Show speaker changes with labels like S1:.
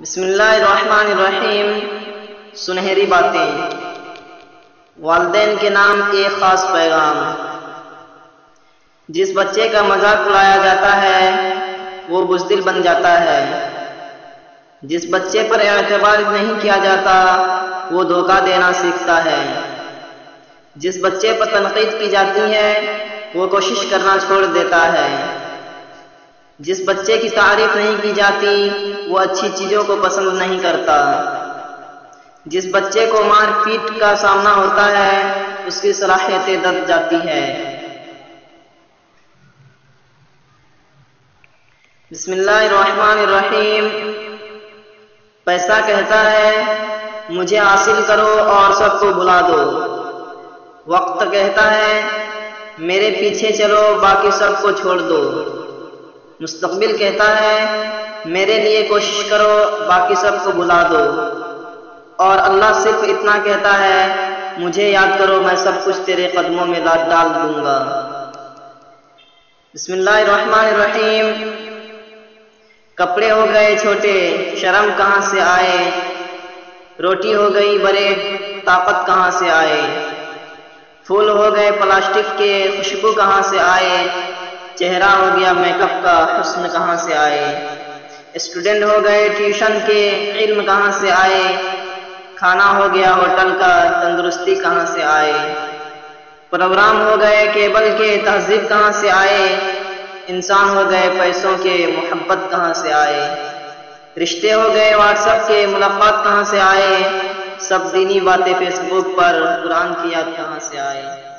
S1: بسم اللہ الرحمن الرحیم۔ سنہری باتیں، والدین کے نام ایک خاص پیغام۔ جس بچے کا مذاق اڑایا جاتا ہے وہ بزدل بن جاتا ہے۔ جس بچے پر اعتبار نہیں کیا جاتا وہ دھوکہ دینا سیکھتا ہے۔ جس بچے پر تنقید کی جاتی ہے وہ کوشش کرنا چھوڑ دیتا ہے۔ جس بچے کی تعریف نہیں کی جاتی وہ اچھی چیزوں کو پسند نہیں کرتا۔ جس بچے کو مار پیٹ کا سامنا ہوتا ہے اس کی صلاحیتیں دب جاتی ہے۔ بسم اللہ الرحمن الرحیم۔ پیسہ کہتا ہے مجھے حاصل کرو اور سب کو بھلا دو۔ وقت کہتا ہے میرے پیچھے چلو باقی سب کو چھوڑ دو۔ مستقبل کہتا ہے میرے لیے کوشش کرو باقی سب کو بھلا دو۔ اور اللہ صرف اتنا کہتا ہے مجھے یاد کرو میں سب کچھ تیرے قدموں میں ڈال دوں گا۔ بسم اللہ الرحمن الرحیم۔ کپڑے ہو گئے چھوٹے شرم کہاں سے آئے، روٹی ہو گئی بڑے طاقت کہاں سے آئے، پھول ہو گئے پلاسٹک کے خوشبو کہاں سے آئے، چہرہ ہو گیا میک اپ کا حسن کہاں سے آئے، اسٹوڈنٹ ہو گئے ٹیوشن کے علم کہاں سے آئے، کھانا ہو گیا ہوٹل کا تندرستی کہاں سے آئے، پروگرام ہو گئے کیبل کے تہذیب کہاں سے آئے، انسان ہو گئے پیسوں کے محبت کہاں سے آئے، رشتے ہو گئے واٹس ایپ کے ملاقات کہاں سے آئے، سب دینی باتیں فیس بک پر قرآن کی یاد کہاں سے آئے۔